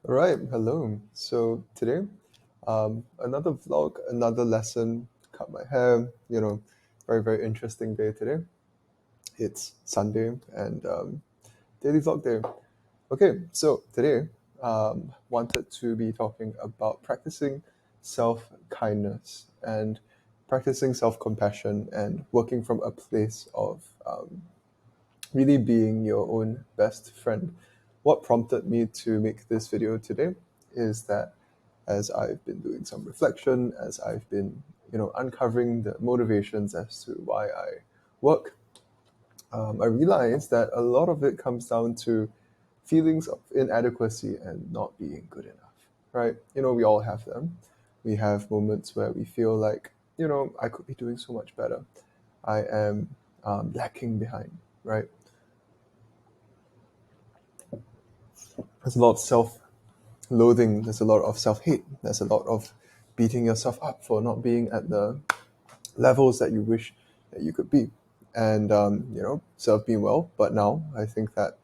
All right, hello. So today, another vlog, another lesson. Cut my hair. Very very interesting day today. It's Sunday and daily vlog day. Okay, so today, wanted to be talking about practicing self kindness and practicing self compassion and working from a place of really being your own best friend. What prompted me to make this video today is that as I've been doing some reflection, as I've been, uncovering the motivations as to why I work, I realized that a lot of it comes down to feelings of inadequacy and not being good enough, right? We all have them. We have moments where we feel like, I could be doing so much better. I am lacking behind, right? There's a lot of self loathing, there's a lot of self hate, there's a lot of beating yourself up for not being at the levels that you wish that you could be. And, self being well. But now I think that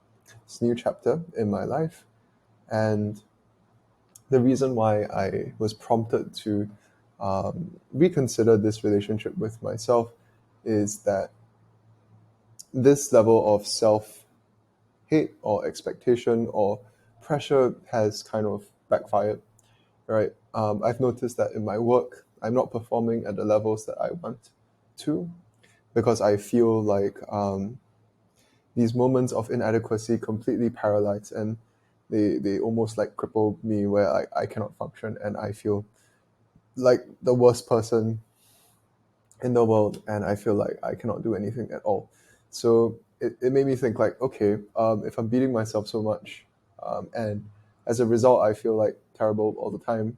it's a new chapter in my life. And the reason why I was prompted to reconsider this relationship with myself is that this level of self hate or expectation or pressure has kind of backfired, right? I've noticed that in my work, I'm not performing at the levels that I want to because I feel like these moments of inadequacy completely paralyze and they almost like cripple me where I cannot function and I feel like the worst person in the world and I feel like I cannot do anything at all. So it made me think like, okay, if I'm beating myself so much and as a result I feel like terrible all the time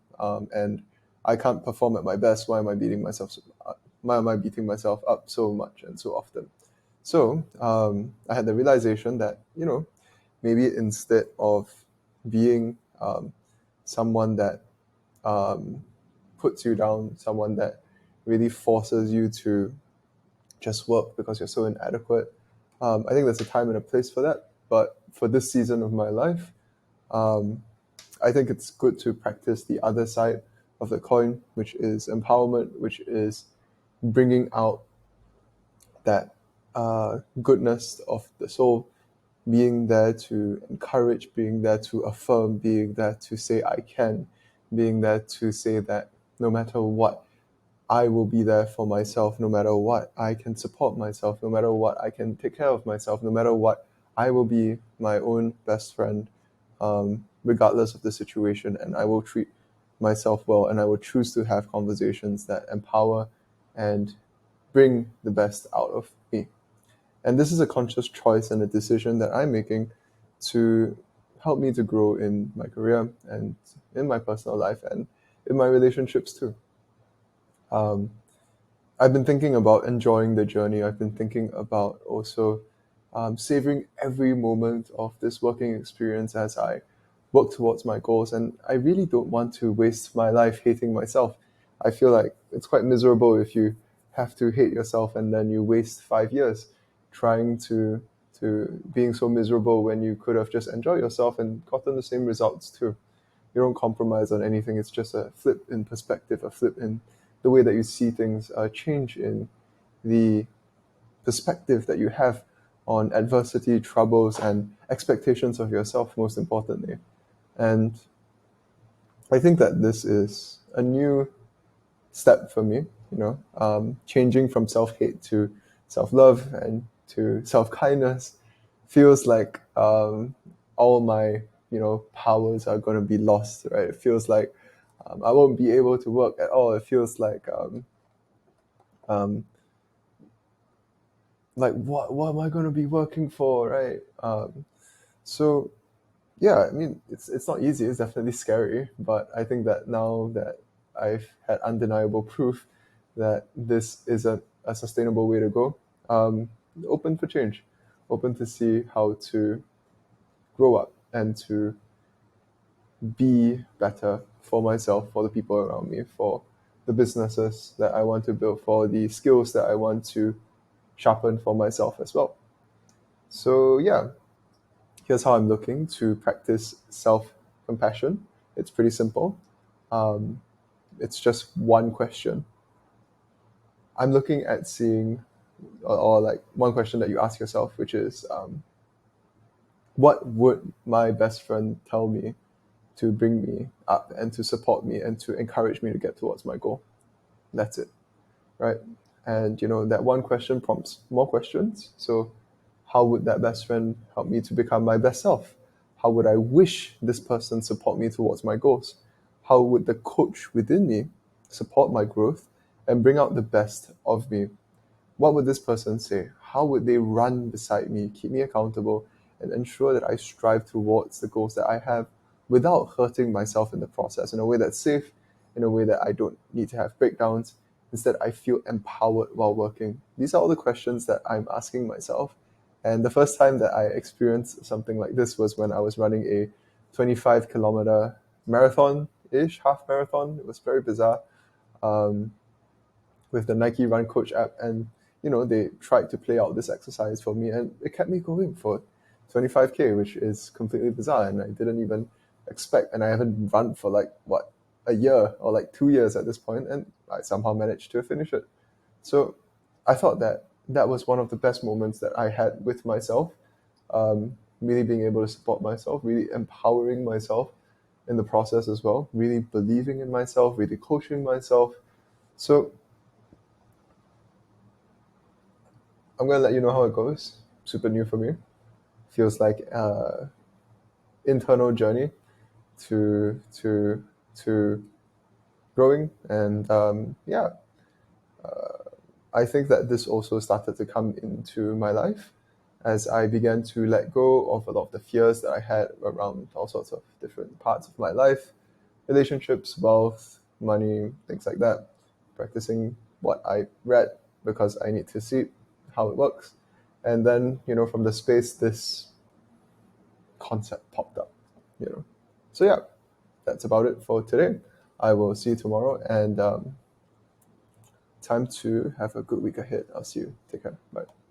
and I can't perform at my best, why am I beating myself why am I beating myself up so much and so often? So I had the realization that, maybe instead of being someone that um, puts you down, someone that really forces you to just work because you're so inadequate. I think there's a time and a place for that. But for this season of my life, um, I think it's good to practice the other side of the coin, which is empowerment, which is bringing out that goodness of the soul, being there to encourage, being there to affirm, being there to say I can, being there to say that no matter what, I will be there for myself. No matter what, I can support myself. No matter what, I can take care of myself. No matter what, I will be my own best friend, regardless of the situation. And I will treat myself well. And I will choose to have conversations that empower and bring the best out of me. And this is a conscious choice and a decision that I'm making to help me to grow in my career and in my personal life and in my relationships too. Um, I've been thinking about enjoying the journey. I've been thinking about also savoring every moment of this working experience as I work towards my goals. And I really don't want to waste my life hating myself. I feel like it's quite miserable if you have to hate yourself and then you waste 5 years trying to being so miserable when you could have just enjoyed yourself and gotten the same results too. You don't compromise on anything. It's just a flip in perspective, a flip in the way that you see things, a change in the perspective that you have on adversity, troubles, and expectations of yourself, most importantly. And I think that this is a new step for me, changing from self hate to self love and to self kindness feels like all my, powers are going to be lost, right? It feels like I won't be able to work at all. It feels um, like what am I going to be working for, right? So yeah, I mean, it's not easy. It's definitely scary, but I think that now that I've had undeniable proof that this is a sustainable way to go, open for change, open to see how to grow up and to be better for myself, for the people around me, for the businesses that I want to build, for the skills that I want to sharpen for myself as well. So yeah, here's how I'm looking to practice self compassion. It's pretty simple. Um, it's just one question. I'm looking at seeing, or like one question that you ask yourself, which is, what would my best friend tell me to bring me up and to support me and to encourage me to get towards my goal? That's it, right? And that one question prompts more questions. So how would that best friend help me to become my best self? How would I wish this person support me towards my goals? How would the coach within me support my growth and bring out the best of me? What would this person say? How would they run beside me, keep me accountable, and ensure that I strive towards the goals that I have without hurting myself in the process, in a way that's safe, in a way that I don't need to have breakdowns? Instead, I feel empowered while working. These are all the questions that I'm asking myself. And the first time that I experienced something like this was when I was running a 25-kilometer marathon-ish, half marathon. It was very bizarre. Um, with the Nike Run Coach app, and they tried to play out this exercise for me, and it kept me going for 25k, which is completely bizarre, and I didn't even expect, and I haven't run for like what, a year or like 2 years at this point, and I somehow managed to finish it. So I thought that that was one of the best moments that I had with myself, really being able to support myself, really empowering myself in the process as well, really believing in myself, really coaching myself. So I'm gonna let you know how it goes. Super new for me. Feels like internal journey to growing, and yeah, I think that this also started to come into my life as I began to let go of a lot of the fears that I had around all sorts of different parts of my life, relationships, wealth, money, things like that. Practicing what I read because I need to see how it works. And then, from the space, this concept popped up. So, yeah, that's about it for today. I will see you tomorrow, and time to have a good week ahead. I'll see you. Take care. Bye.